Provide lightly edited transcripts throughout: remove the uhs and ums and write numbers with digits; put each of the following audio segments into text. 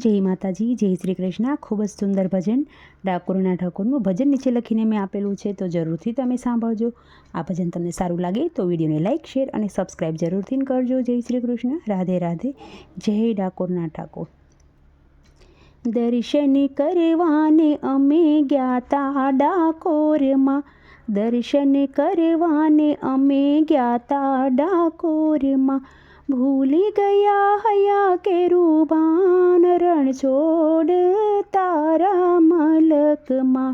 જય માતાજી, જય શ્રી કૃષ્ણ। ખૂબ જ સુંદર ભજન ડાકોરના ઠાકોરનું ભજન નીચે લખીને મેં આપેલું છે, તો જરૂરથી તમે સાંભળજો। આ ભજન તમને સારું લાગે તો વિડીયોને લાઇક, શેર અને સબસ્ક્રાઈબ જરૂરથી કરજો। જય શ્રી કૃષ્ણ, રાધે રાધે, જય ડાકોરના ઠાકોર। દર્શન કરવાને અમે ગ્યાતા ડાકોરમાં, દર્શન કરવાને અમે ગ્યાતા ડાકોરમાં। ભૂલી ગયા હૈયા કેરુબાન રણછોડ તારા મલકમાં,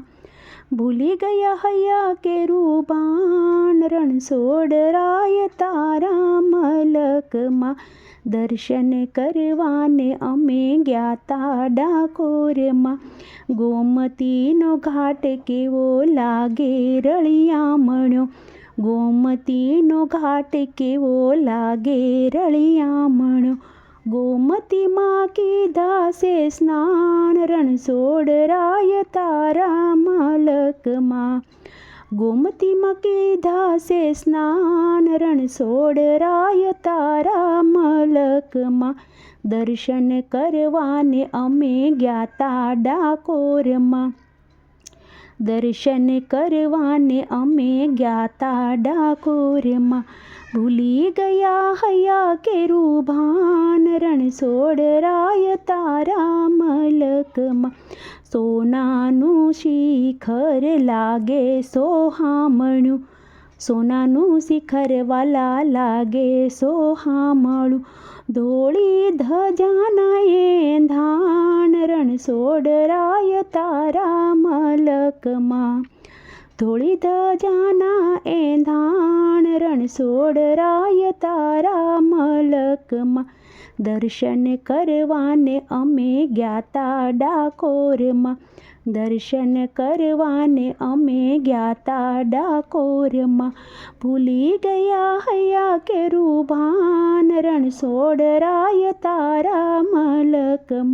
ભૂલી ગયા હૈયા કેરુબાન રણછોડ રાય તારા મલકમાં। દર્શન કરવાને અમે ગ્યાતા ડાકોરમાં, ગોમતીનો ઘાટ કેવો લાગે રળિયામણો, ગોમતીનો ઘાટ કેવો લાગે રળિયામણો। ગોમતીમાં કીધા છે સ્નાન રણછોડ રાય તારા મલકમાં, ગોમતીમાં કીધા છે સ્નાન રણછોડ રાય તારા મલકમાં। દર્શન કરવાને અમે ગ્યાતા ડાકોરમાં, દર્શન કરવાને અમે ગ્યાતા ડાકોરમાં। ભૂલી ગયા હૈયા કેરુબાન રણછોડ રાય તારા મલકમાં। સોનાનું શિખર લાગે સોહામણું, સોનાનું શિખર વાલા લાગે સોહામણું। ધોળી ધજાના એંધાણ રણછોડ રાય તારા મલકમાં, ધોળી ધજાના એંધાણ રણછોડ રાય તારા મલકમાં। દર્શન કરવાને અમે ગ્યાતા ડાકોરમાં, દર્શન કરવાને અમે ગ્યાતા ડાકોરમાં। ભૂલી ગયા હૈયા કેરુબાન રણછોડ રાય તારા મલકમાં।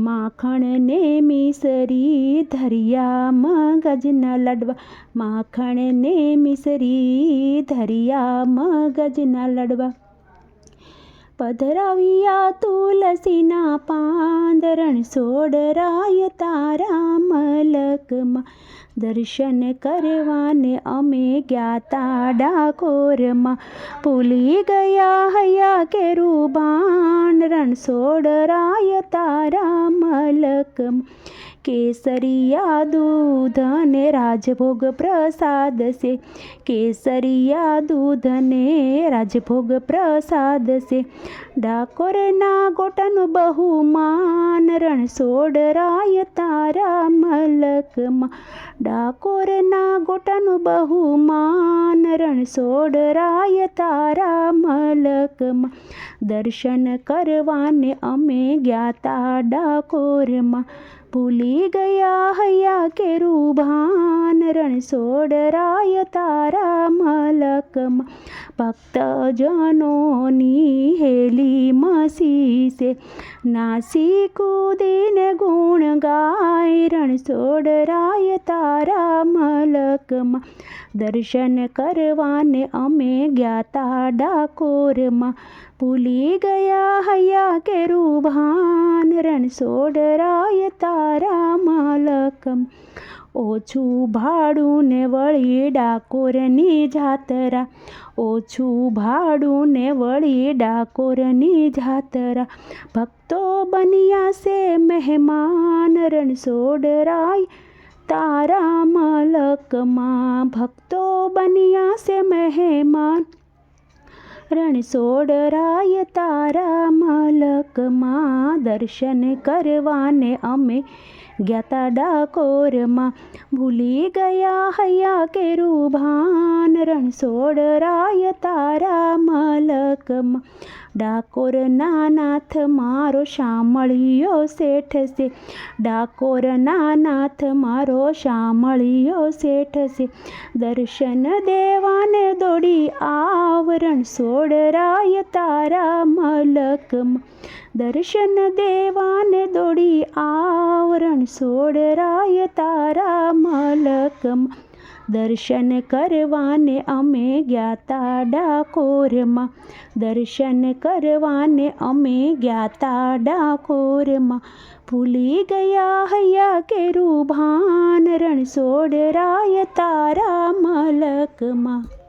માખણને મિસરી ધરિયા મગજના લાડવા, માખણને મિસરી ધરિયા મગજના લાડવા। પધરાવ્યા તુલસીના પાંદ રણછોડ રાય તારા મલકમાં। દર્શન કરવાને અમે ગ્યાતા ડાકોરમાં, ભૂલી ગયા હૈયા કેરુબાન રણછોડ રાય તારા મલકમાં। કેસરિયા દૂધ ને રાજભોગ પ્રસાદ છે, કેસરિયા દૂધ ને રાજભોગ પ્રસાદ છે। ડાકોરના ગોટાનું બહુમાન રણછોડ રાય તારા મલકમાં, ડાકોરના ગોટાનું બહુમાન રણછોડ રાય તારા મલકમાં। દર્શન કરવાને અમે ગ્યાતા ડાકોરમાં, ભૂલી ગયા હૈયા કેરુબાન રણછોડ રાય તારા મલકમાં। ભક્તજનોની હેલી મસી છે, નાસી કૂદીને ગુણ ગાય રણછોડ રાય તારા મલકમાં। દર્શન કરવાને અમે ગ્યાતા ડાકોરમાં, ભૂલી ગયા હૈયા કેરુબાન રણછોડ રાય તારા મલકમાં। ઓછું ભાડું ને વળી ડાકોરની જાતરા, ઓછું ભાડું ને વળી ડાકોરની જાતરા। ભક્તો બન્યા છે મહેમાન રણછોડ રાય તારા મલકમાં, ભક્તો બન્યા છે મહેમાન રણછોડ રાય તારા મલકમાં। દર્શન કરવાને અમે ગ્યાતા ડાકોરમાં, ભૂલી ગયા હૈયા કેરુબાન રણછોડ રાય તારા મલકમાં। ડાકોરના નાથ મારો શામળિયો શેઠ છે, ડાકોરના નાથ મારો શામળિયો શેઠ છે। દર્શન દેવાને દોડી આવ રણછોડ રાય તારા મલકમાં, દર્શન દેવાને દોડી આવ રણછોડ રાય તારા મલકમાં। દર્શન કરવાને અમે ગ્યાતા ડાકોરમાં, દર્શન કરવાને અમે ગ્યાતા ડાકોરમાં, ભૂલી ગયા હૈયા કેરું ભાન રણછોડ રાય તારા મલકમાં.